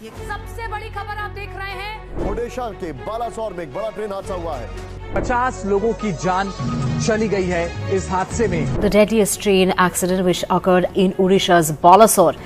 ये सबसे बड़ी खबर आप देख रहे हैं। ओडिशा के बालासोर में एक बड़ा ट्रेन हादसा हुआ है। 50 लोगों की जान चली गई है इस हादसे में। The deadliest train accident which occurred in Odisha's Balasore.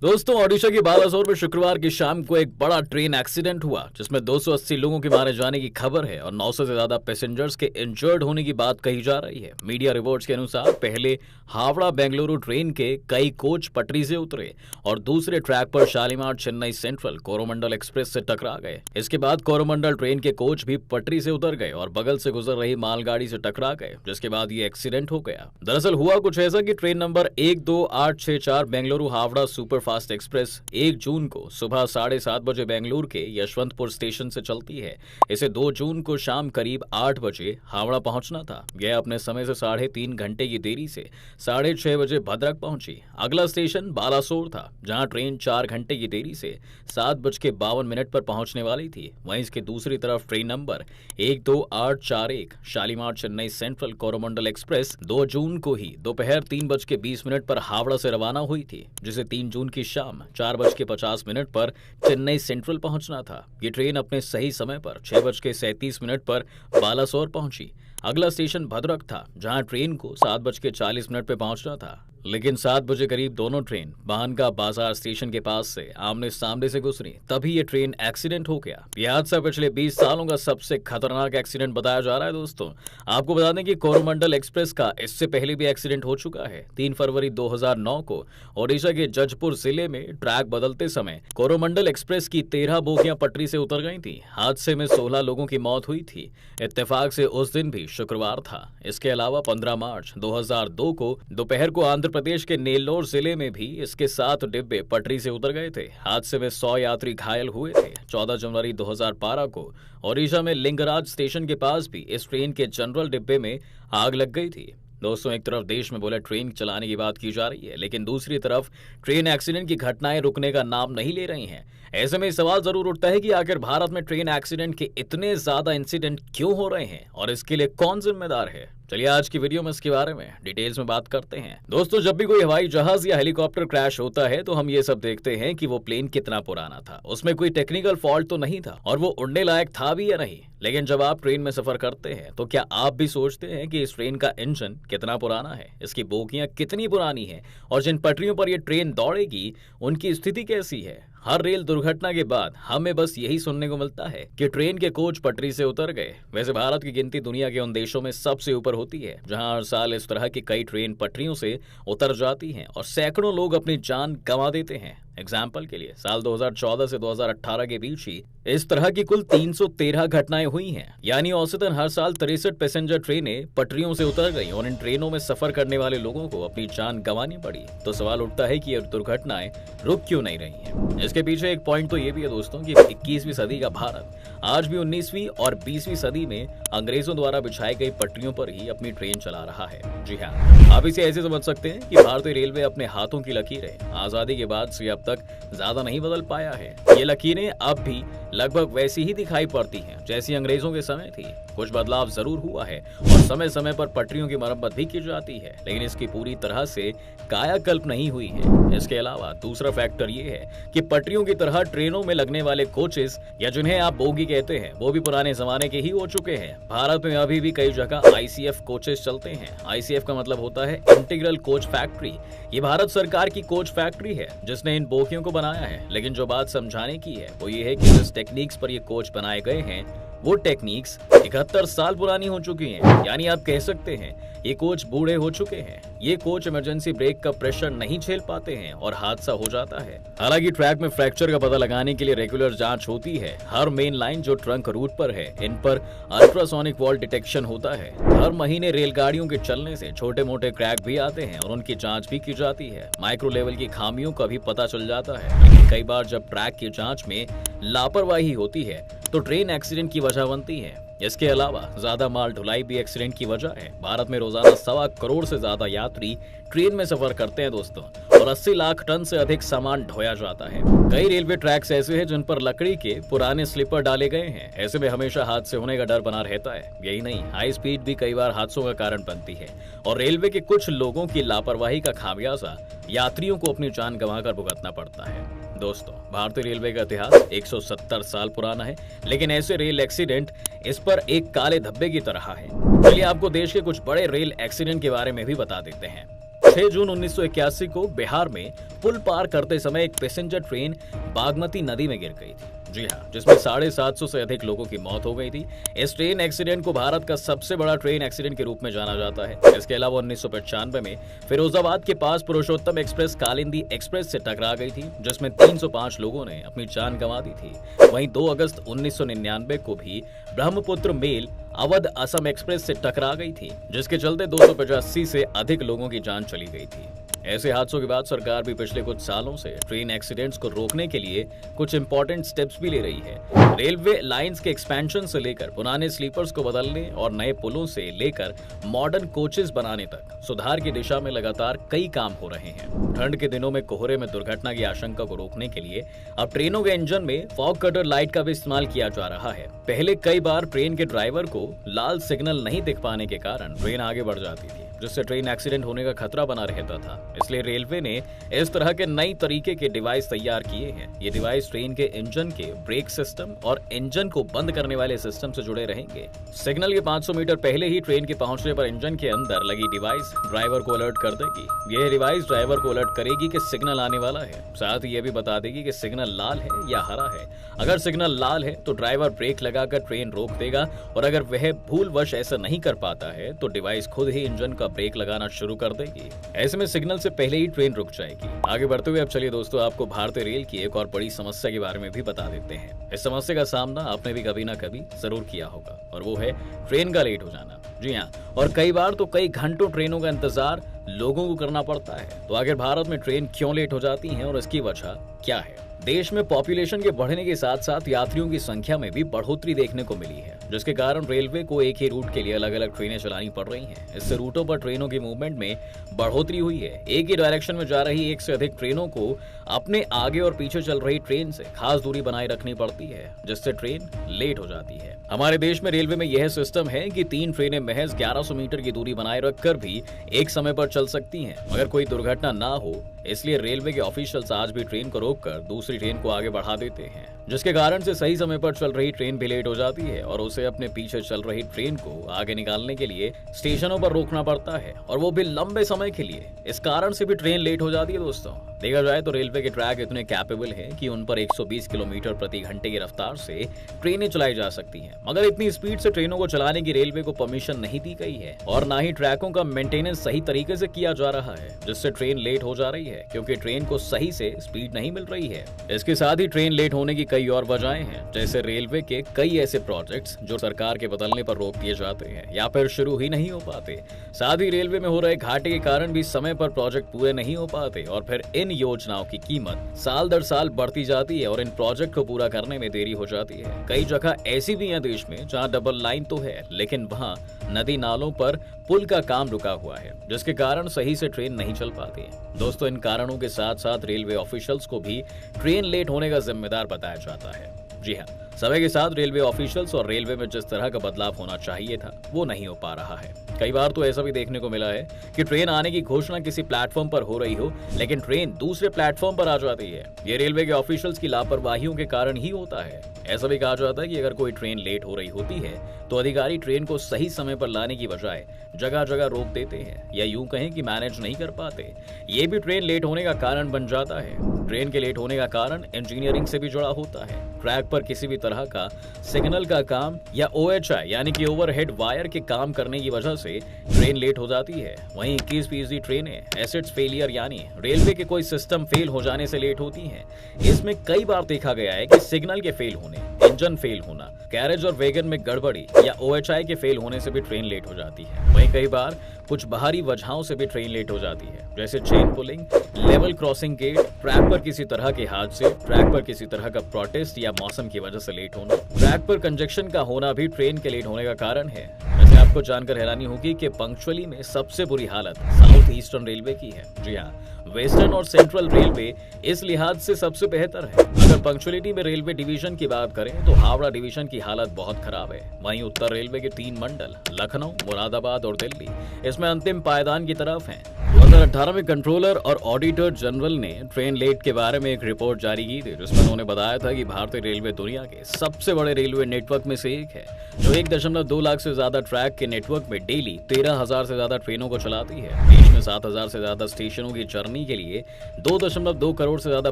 दोस्तों, ओडिशा के बालासोर में शुक्रवार की शाम को एक बड़ा ट्रेन एक्सीडेंट हुआ जिसमें 280 लोगों के मारे जाने की खबर है और 900 से ज्यादा पैसेंजर्स के इंजर्ड होने की बात कही जा रही है। मीडिया रिपोर्ट्स के अनुसार पहले हावड़ा बेंगलुरु ट्रेन के कई कोच पटरी से उतरे और दूसरे ट्रैक पर शालीमार चेन्नई सेंट्रल कोरोमंडल एक्सप्रेस से टकरा गए। इसके बाद कोरोमंडल ट्रेन के कोच भी पटरी से उतर गए और बगल से गुजर रही मालगाड़ी से टकरा गए, जिसके बाद ये एक्सीडेंट हो गया। दरअसल हुआ कुछ ऐसा कि train number 12864 Bengaluru Howrah super fast express 1 जून को सुबह 7:30 बजे बेंगलुरु के यशवंतपुर स्टेशन से चलती है। इसे 2 जून को शाम करीब 8 बजे हावड़ा पहुंचना था। यह अपने समय से 3.5 घंटे की देरी से 6:30 बजे भद्रक पहुंची। अगला स्टेशन बालासोर था, जहां ट्रेन 4 घंटे की देरी से 7:52 पर पहुंचने वाली थी। वहीं इसकी दूसरी तरफ train number 12841 Shalimar Chennai central Coromandel express 2 जून को ही दोपहर 3:20 पर हावड़ा से रवाना हुई थी, जिसे 3 जून की शाम 4:50 पर चेन्नई सेंट्रल पहुंचना था। ये ट्रेन अपने सही समय पर 6:37 पर बालासोर पहुंची। अगला स्टेशन भद्रक था, जहां ट्रेन को 7:40 पे पहुंचना था, लेकिन 7 बजे करीब दोनों ट्रेन बाहनगा बाजार स्टेशन के पास से आमने सामने से गुजरी, तभी ये ट्रेन एक्सीडेंट हो गया। यह हादसा पिछले 20 सालों का सबसे खतरनाक एक्सीडेंट बताया जा रहा है। दोस्तों, आपको बता दें कि कोरोमंडल एक्सप्रेस का इससे पहले भी एक्सीडेंट हो चुका है। 3 फरवरी 2009 को ओडिशा के जजपुर जिले में ट्रैक बदलते समय कोरोमंडल एक्सप्रेस की 13 बोगियां पटरी से उतर गई थी। हादसे में 16 लोगों की मौत हुई थी। इत्तेफाक से उस दिन भी शुक्रवार था। इसके अलावा 15 मार्च 2002 को दोपहर को आंध्र प्रदेश के नेल्लोर जिले में भी इसके 7 डिब्बे पटरी से उतर गए थे। हादसे में 100 यात्री घायल हुए थे। 14 जनवरी 2012 को ओडिशा में लिंगराज स्टेशन के पास भी इस ट्रेन के जनरल डिब्बे में आग लग गई थी। दोस्तों, एक तरफ देश में बुलेट ट्रेन चलाने की बात की जा रही है, लेकिन दूसरी तरफ ट्रेन एक्सीडेंट की घटनाएं रुकने का नाम नहीं ले रही हैं। ऐसे में सवाल जरूर उठता है कि आखिर भारत में ट्रेन एक्सीडेंट के इतने ज्यादा इंसिडेंट क्यों हो रहे हैं और इसके लिए कौन जिम्मेदार है। चलिए आज की वीडियो में इसके बारे में डिटेल्स में बात करते हैं। दोस्तों, जब भी कोई हवाई जहाज या हेलीकॉप्टर क्रैश होता है तो हम ये सब देखते हैं कि वो प्लेन कितना पुराना था, उसमें कोई टेक्निकल फॉल्ट तो नहीं था और वो उड़ने लायक था भी या नहीं। लेकिन जब आप ट्रेन में सफर करते हैं तो क्या आप भी सोचते हैं कि इस ट्रेन का इंजन कितना पुराना है, इसकी बोगियां कितनी पुरानी है और जिन पटरियों पर ये ट्रेन दौड़ेगी उनकी स्थिति कैसी है। हर रेल दुर्घटना के बाद हमें बस यही सुनने को मिलता है कि ट्रेन के कोच पटरी से उतर गए। वैसे भारत की गिनती दुनिया के उन देशों में सबसे ऊपर होती है जहां हर साल इस तरह की कई ट्रेन पटरियों से उतर जाती हैं और सैकड़ों लोग अपनी जान गंवा देते हैं। एग्जाम्पल के लिए साल 2014 से 2018 के बीच ही इस तरह की कुल 313 घटनाएं हुई हैं, यानी औसतन हर साल 63 पैसेंजर ट्रेनें पटरियों से उतर गई और इन ट्रेनों में सफर करने वाले लोगों को अपनी जान गंवानी पड़ी। तो सवाल उठता है कि ये दुर्घटनाएं रुक क्यों नहीं रही हैं। इसके पीछे एक पॉइंट तो ये भी है दोस्तों कि 21वीं सदी का भारत आज भी 19वीं और 20वीं सदी में अंग्रेजों द्वारा बिछाई गई पटरियों पर ही अपनी ट्रेन चला रहा है। जी हाँ, आप इसे ऐसे समझ सकते हैं कि भारतीय रेलवे अपने हाथों की लकीरें आजादी के बाद से अब तक ज्यादा नहीं बदल पाया है। ये लकीरें अब भी लगभग वैसी ही दिखाई पड़ती हैं जैसी अंग्रेजों के समय थी। कुछ बदलाव जरूर हुआ है और समय समय पर पटरियों की मरम्मत भी की जाती है, लेकिन इसकी पूरी तरह से कायाकल्प नहीं हुई है। इसके अलावा दूसरा फैक्टर ये है कि पटरियों की तरह ट्रेनों में लगने वाले कोचेस या जिन्हें आप बोगी कहते हैं वो भी पुराने जमाने के ही हो चुके हैं। भारत में अभी भी कई जगह ICF कोचेस चलते हैं। ICF का मतलब होता है इंटीग्रल कोच फैक्ट्री। ये भारत सरकार की कोच फैक्ट्री है जिसने इन बोगियों को बनाया है। लेकिन जो बात समझाने की है वो ये है कि जिस टेक्निक्स पर ये कोच बनाए गए हैं वो टेक्निक्स 71 साल पुरानी हो चुकी हैं। यानी आप कह सकते हैं ये कोच बूढ़े हो चुके हैं। ये कोच इमरजेंसी ब्रेक का प्रेशर नहीं झेल पाते हैं और हादसा हो जाता है। हालांकि ट्रैक में फ्रैक्चर का पता लगाने के लिए रेगुलर जांच होती है। हर मेन लाइन जो ट्रंक रूट पर है इन पर अल्ट्रासोनिक वॉल डिटेक्शन होता है। हर महीने रेलगाड़ियों के चलने से छोटे मोटे क्रैक भी आते हैं और उनकी जांच भी की जाती है। माइक्रो लेवल की खामियों का भी पता चल जाता है। लेकिन कई बार जब ट्रैक की जांच में लापरवाही होती है तो ट्रेन एक्सीडेंट की वजह बनती है। इसके अलावा ज्यादा माल ढुलाई भी एक्सीडेंट की वजह है। भारत में रोजाना 1.25 करोड़ से ज्यादा यात्री ट्रेन में सफर करते हैं दोस्तों, और 80 लाख टन से अधिक सामान ढोया जाता है। कई रेलवे ट्रैक्स ऐसे हैं जिन पर लकड़ी के पुराने स्लीपर डाले गए हैं। ऐसे में हमेशा हादसे होने का डर बना रहता है। यही नहीं, हाई स्पीड भी कई बार हादसों का कारण बनती है, और रेलवे के कुछ लोगों की लापरवाही का खामियाजा यात्रियों को अपनी जान गंवाकर भुगतना पड़ता है। दोस्तों, भारतीय रेलवे का इतिहास 170 साल पुराना है, लेकिन ऐसे रेल एक्सीडेंट इस पर एक काले धब्बे की तरह है। चलिए आपको देश के कुछ बड़े रेल एक्सीडेंट के बारे में भी बता देते हैं। 6 जून 1981 को बिहार में पुल पार करते समय एक पैसेंजर ट्रेन बागमती नदी में गिर गई थी। जी हाँ, जिसमें 750 से अधिक लोगों की मौत हो गई थी। इस ट्रेन एक्सीडेंट को भारत का सबसे बड़ा ट्रेन एक्सीडेंट के रूप में जाना जाता है। इसके अलावा 1995 में फिरोजाबाद के पास पुरुषोत्तम एक्सप्रेस कालिंदी एक्सप्रेस से टकरा गई थी, जिसमें 305 लोगों ने अपनी जान गंवा दी थी। वहीं 2 अगस्त 1999 को भी ब्रह्मपुत्र मेल अवध असम एक्सप्रेस से टकरा गई थी, जिसके चलते 285 से अधिक लोगों की जान चली गई थी। ऐसे हादसों के बाद सरकार भी पिछले कुछ सालों से ट्रेन एक्सीडेंट्स को रोकने के लिए कुछ इंपॉर्टेंट स्टेप्स भी ले रही है। रेलवे लाइंस के एक्सपेंशन से लेकर पुराने स्लीपर्स को बदलने और नए पुलों से लेकर मॉडर्न कोचेस बनाने तक सुधार की दिशा में लगातार कई काम हो रहे हैं। ठंड के दिनों में कोहरे में दुर्घटना की आशंका को रोकने के लिए अब ट्रेनों के इंजन में फॉग कटर लाइट का भी इस्तेमाल किया जा रहा है। पहले कई बार ट्रेन के ड्राइवर को लाल सिग्नल नहीं दिख पाने के कारण ट्रेन आगे बढ़ जाती थी, जिससे ट्रेन एक्सीडेंट होने का खतरा बना रहता था। इसलिए रेलवे ने इस तरह के नई तरीके के डिवाइस तैयार किए हैं। ये डिवाइस ट्रेन के इंजन के ब्रेक सिस्टम और इंजन को बंद करने वाले सिस्टम से जुड़े रहेंगे। सिग्नल के 500 मीटर पहले ही ट्रेन के पहुंचने पर इंजन के अंदर लगी डिवाइस ड्राइवर को अलर्ट कर देगी। यह डिवाइस ड्राइवर को अलर्ट करेगी कि सिग्नल आने वाला है। साथ ही यह भी बता देगी कि सिग्नल लाल है या हरा है। अगर सिग्नल लाल है तो ड्राइवर ब्रेक लगाकर ट्रेन रोक देगा, और अगर वह भूलवश ऐसा नहीं कर पाता है तो डिवाइस खुद ही इंजन का ब्रेक लगाना शुरू कर देगी। ऐसे में सिग्नल से पहले ही ट्रेन रुक जाएगी। आगे बढ़ते हुए अब चलिए दोस्तों, आपको भारतीय रेल की एक और बड़ी समस्या के बारे में भी बता देते हैं। इस समस्या का सामना आपने भी कभी ना कभी जरूर किया होगा, और वो है ट्रेन का लेट हो जाना। जी हाँ, और कई बार तो कई घंटों ट्रेनों का इंतजार लोगों को करना पड़ता है। तो आखिर भारत में ट्रेन क्यों लेट हो जाती हैं और इसकी वजह क्या है? देश में पॉपुलेशन के बढ़ने के साथ साथ यात्रियों की संख्या में भी बढ़ोतरी देखने को मिली है, जिसके कारण रेलवे को एक ही रूट के लिए अलग अलग ट्रेनें चलानी पड़ रही हैं। इससे रूटों पर ट्रेनों की मूवमेंट में बढ़ोतरी हुई है। एक ही डायरेक्शन में जा रही एक से अधिक ट्रेनों को अपने आगे और पीछे चल रही ट्रेन से खास दूरी बनाए रखनी पड़ती है, जिससे ट्रेन लेट हो जाती है। हमारे देश में रेलवे में यह सिस्टम है कि 3 ट्रेनें महज 1100 मीटर की दूरी बनाए रखकर भी एक समय पर चल सकती हैं, मगर कोई दुर्घटना ना हो इसलिए रेलवे के ऑफिशियल्स आज भी ट्रेन को रोककर दूसरी ट्रेन को आगे बढ़ा देते हैं, जिसके कारण से सही समय पर चल रही ट्रेन भी लेट हो जाती है और उसे अपने पीछे चल रही ट्रेन को आगे निकालने के लिए स्टेशनों पर रोकना पड़ता है, और वो भी लंबे समय के लिए। इस कारण से भी ट्रेन लेट हो जाती है। दोस्तों, देखा जाए तो रेलवे के ट्रैक इतने कैपेबल है कि उन पर 120 किलोमीटर प्रति घंटे की रफ्तार से ट्रेनें चलाई जा सकती हैं, मगर इतनी स्पीड से ट्रेनों को चलाने की रेलवे को परमिशन नहीं दी गई है, और ना ही ट्रैकों का मेंटेनेंस सही तरीके से किया जा रहा है, जिससे ट्रेन लेट हो जा रही है, क्योंकि ट्रेन को सही से स्पीड नहीं मिल रही है। इसके साथ ही ट्रेन लेट होने की कई और वजहें हैं, जैसे रेलवे के कई ऐसे प्रोजेक्ट्स जो सरकार के बदलने पर रोक दिए जाते हैं या फिर शुरू ही नहीं हो पाते। साथ ही रेलवे में हो रहे घाटे के कारण भी समय पर प्रोजेक्ट पूरे नहीं हो पाते, और फिर इन योजनाओं की कीमत साल दर साल बढ़ती जाती है और इन प्रोजेक्ट को पूरा करने में देरी हो जाती है। कई जगह ऐसी भी है देश में जहां डबल लाइन तो है, लेकिन वहां नदी नालों पर पुल का काम रुका हुआ है, जिसके कारण सही से ट्रेन नहीं चल पाती है। दोस्तों, इन कारणों के साथ साथ रेलवे ऑफिशियल्स को भी ट्रेन लेट होने का जिम्मेदार बताया जाता है। जी हाँ, समय के साथ रेलवे ऑफिशियल्स और रेलवे में जिस तरह का बदलाव होना चाहिए था वो नहीं हो पा रहा है। कई बार तो ऐसा भी देखने को मिला है कि ट्रेन आने की घोषणा किसी प्लेटफॉर्म पर हो रही हो, लेकिन ट्रेन दूसरे प्लेटफॉर्म पर आ जाती है। ये रेलवे के ऑफिशियल्स की लापरवाहियों के कारण ही होता है। ऐसा भी कहा जाता है कि अगर कोई ट्रेन लेट हो रही होती है तो अधिकारी ट्रेन को सही समय पर लाने की बजाय जगह जगह रोक देते हैं, या यूं कहें कि मैनेज नहीं कर पाते। ये भी ट्रेन लेट होने का कारण बन जाता है। ट्रेन के लेट होने का कारण इंजीनियरिंग से भी जुड़ा होता है। ट्रैक पर किसी भी तरह का सिग्नल का काम या OHI यानी कि ओवरहेड वायर के काम करने की वजह से ट्रेन लेट हो जाती है। वहीं 21% ट्रेनें एसेट्स फेलियर यानी रेलवे के कोई सिस्टम फेल हो जाने से लेट होती हैं। इसमें कई बार देखा गया है कि सिग्नल के फेल होने, इंजन फेल होना, कैरेज और वैगन में गड़बड़ी या OHI के फेल होने से भी ट्रेन लेट हो जाती है। वहीं कई बार कुछ बाहरी वजहों से भी ट्रेन लेट हो जाती है, जैसे chain pulling, level crossing gate, track पर किसी तरह के हादसे, ट्रैक पर किसी तरह का प्रोटेस्ट या मौसम की वजह से लेट होना। ट्रैक पर कंजक्शन का होना भी ट्रेन के लेट होने का कारण है। वैसे आपको जानकर हैरानी होगी कि पंक्चुअली में सबसे बुरी हालत साउथ ईस्टर्न रेलवे की है। जी हाँ, वेस्टर्न और सेंट्रल रेलवे इस लिहाज से सबसे बेहतर है। अगर पंक्चुअलिटी में रेलवे डिवीजन की बात करें तो हावड़ा डिवीजन की हालत बहुत खराब है। वहीं उत्तर रेलवे के 3 मंडल लखनऊ, मुरादाबाद और दिल्ली इसमें अंतिम पायदान की तरफ हैं। 2018 में कंट्रोलर और ऑडिटर जनरल ने ट्रेन लेट के बारे में एक रिपोर्ट जारी की थी, जिसमें उन्होंने बताया था कि भारतीय रेलवे दुनिया के सबसे बड़े रेलवे नेटवर्क में से एक है, जो 1.2 लाख से ज्यादा ट्रैक के नेटवर्क में डेली 13,000 से ज्यादा ट्रेनों को चलाती है। देश में 7,000 से ज्यादा स्टेशनों की जर्नी के लिए 2.2 करोड़ से ज्यादा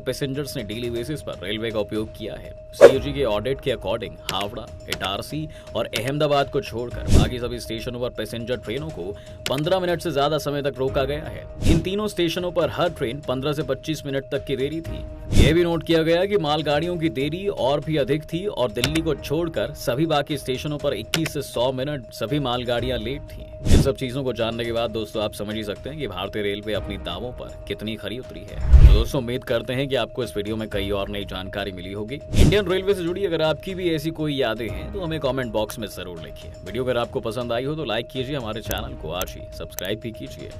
पैसेंजर्स ने डेली बेसिस पर रेलवे का उपयोग किया है। CAG के ऑडिट के अकॉर्डिंग हावड़ा, इटारसी और अहमदाबाद को छोड़कर बाकी सभी स्टेशनों पर पैसेंजर ट्रेनों को 15 मिनट से ज्यादा समय तक रोका गया है। इन तीनों स्टेशनों पर हर ट्रेन 15 से 25 मिनट तक की देरी थी। यह भी नोट किया गया कि मालगाड़ियों की देरी और भी अधिक थी और दिल्ली को छोड़कर सभी बाकी स्टेशनों पर 21 से 100 मिनट सभी मालगाड़ियां लेट थी। इन सब चीजों को जानने के बाद दोस्तों आप समझ ही सकते हैं कि भारतीय रेलवे अपनी दावों पर कितनी खरी उतरी है। तो दोस्तों उम्मीद करते हैं कि आपको इस वीडियो में कई और नई जानकारी मिली होगी। इंडियन रेलवे से जुड़ी अगर आपकी भी ऐसी कोई यादें हैं तो हमें कमेंट बॉक्स में जरूर लिखिए। वीडियो अगर आपको पसंद आई हो तो लाइक कीजिए, हमारे चैनल को आज ही सब्सक्राइब भी कीजिए।